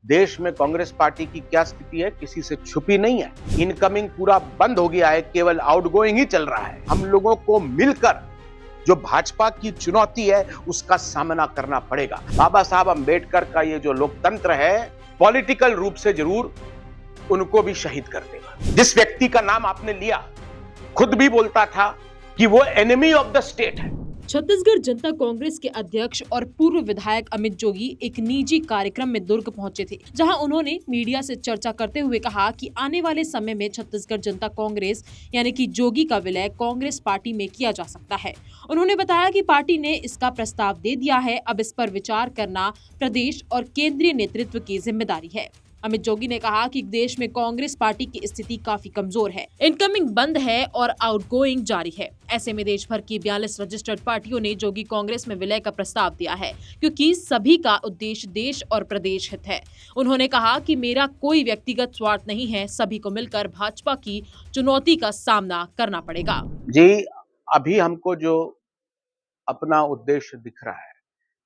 देश में कांग्रेस पार्टी की क्या स्थिति है किसी से छुपी नहीं है। इनकमिंग पूरा बंद हो गया है, केवल आउटगोइंग ही चल रहा है। हम लोगों को मिलकर जो भाजपा की चुनौती है उसका सामना करना पड़ेगा। बाबा साहब अंबेडकर का ये जो लोकतंत्र है पॉलिटिकल रूप से जरूर उनको भी शहीद कर देगा। जिस व्यक्ति का नाम आपने लिया खुद भी बोलता था कि वो एनिमी ऑफ द स्टेट है। छत्तीसगढ़ जनता कांग्रेस के अध्यक्ष और पूर्व विधायक अमित जोगी एक निजी कार्यक्रम में दुर्ग पहुंचे थे, जहां उन्होंने मीडिया से चर्चा करते हुए कहा कि आने वाले समय में छत्तीसगढ़ जनता कांग्रेस यानी कि जोगी का विलय कांग्रेस पार्टी में किया जा सकता है। उन्होंने बताया कि पार्टी ने इसका प्रस्ताव दे दिया है, अब इस पर विचार करना प्रदेश और केंद्रीय नेतृत्व की जिम्मेदारी है। अमित जोगी ने कहा कि देश में कांग्रेस पार्टी की स्थिति काफी कमजोर है, इनकमिंग बंद है और आउटगोइंग जारी है। ऐसे में देश भर की 42 रजिस्टर्ड पार्टियों ने जोगी कांग्रेस में विलय का प्रस्ताव दिया है, क्योंकि सभी का उद्देश्य देश और प्रदेश हित है। उन्होंने कहा कि मेरा कोई व्यक्तिगत स्वार्थ नहीं है, सभी को मिलकर भाजपा की चुनौती का सामना करना पड़ेगा। जी, अभी हमको जो अपना उद्देश्य दिख रहा है,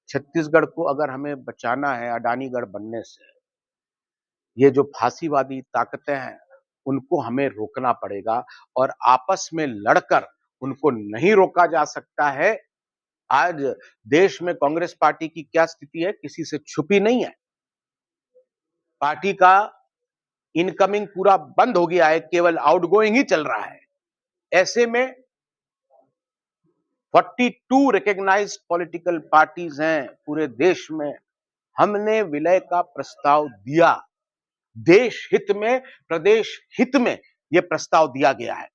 छत्तीसगढ़ को अगर हमें बचाना है अडानीगढ़ बनने से, ये जो फांसीवादी ताकतें हैं उनको हमें रोकना पड़ेगा और आपस में लड़कर उनको नहीं रोका जा सकता है। आज देश में कांग्रेस पार्टी की क्या स्थिति है किसी से छुपी नहीं है। पार्टी का इनकमिंग पूरा बंद हो गया है, केवल आउटगोइंग ही चल रहा है। ऐसे में 42 रिकॉग्नाइज्ड पॉलिटिकल पार्टीज हैं पूरे देश में। हमने विलय का प्रस्ताव दिया, देश हित में, प्रदेश हित में यह प्रस्ताव दिया गया है।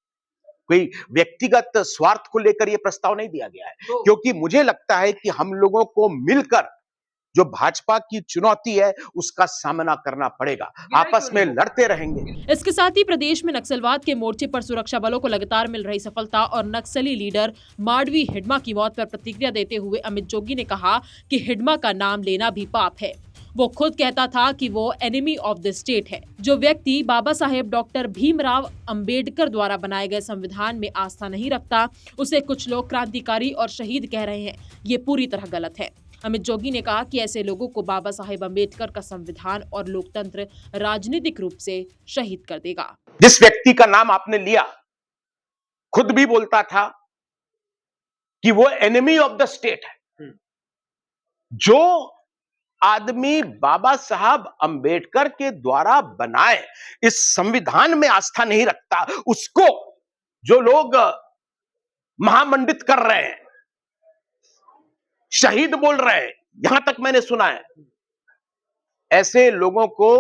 कोई व्यक्तिगत स्वार्थ को लेकर यह प्रस्ताव नहीं दिया गया है, क्योंकि मुझे लगता है कि हम लोगों को मिलकर जो भाजपा की चुनौती है उसका सामना करना पड़ेगा। आपस में लड़ते रहेंगे। इसके साथ ही प्रदेश में नक्सलवाद के मोर्चे पर सुरक्षा बलों को लगातार मिल रही सफलता और नक्सली लीडर माडवी हिडमा की मौत पर प्रतिक्रिया देते हुए अमित जोगी ने कहा कि हिडमा का नाम लेना भी पाप है। वो खुद कहता था कि वो एनिमी ऑफ द स्टेट है। जो व्यक्ति बाबा साहेब डॉक्टर भीमराव अंबेडकर द्वारा बनाए गए संविधान में आस्था नहीं रखता, उसे कुछ लोग क्रांतिकारी और शहीद कह रहे हैं, ये पूरी तरह गलत है। अमित जोगी ने कहा कि ऐसे लोगों को बाबा साहेब अंबेडकर का संविधान और लोकतंत्र राजनीतिक रूप से शहीद कर देगा। जिस व्यक्ति का नाम आपने लिया खुद भी बोलता था कि वो एनिमी ऑफ द स्टेट है। जो आदमी बाबा साहब अंबेडकर के द्वारा बनाए इस संविधान में आस्था नहीं रखता, उसको जो लोग महामंडित कर रहे हैं, शहीद बोल रहे हैं, यहां तक मैंने सुना है। ऐसे लोगों को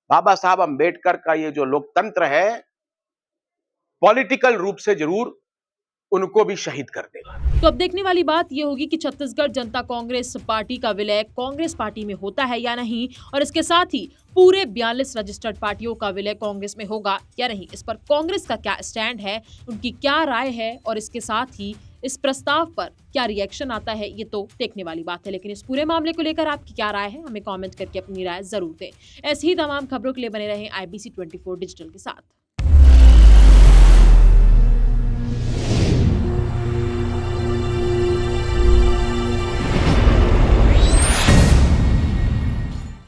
बाबा साहब अंबेडकर का ये जो लोकतंत्र है पॉलिटिकल रूप से जरूर उनको भी शहीद कर देगा। तो अब देखने वाली बात यह होगी कि छत्तीसगढ़ जनता कांग्रेस पार्टी का विलय कांग्रेस पार्टी में होता है या नहीं, और इसके साथ ही पूरे 42 रजिस्टर्ड पार्टियों का विलय कांग्रेस में होगा या नहीं। इस पर कांग्रेस का क्या स्टैंड है, उनकी क्या राय है, और इसके साथ ही इस प्रस्ताव पर क्या रिएक्शन आता है, ये तो देखने वाली बात है। लेकिन इस पूरे मामले को लेकर आपकी क्या राय है, हमें कमेंट करके अपनी राय जरूर दें। ऐसी ही तमाम खबरों के लिए बने रहें IBC 24 डिजिटल के साथ।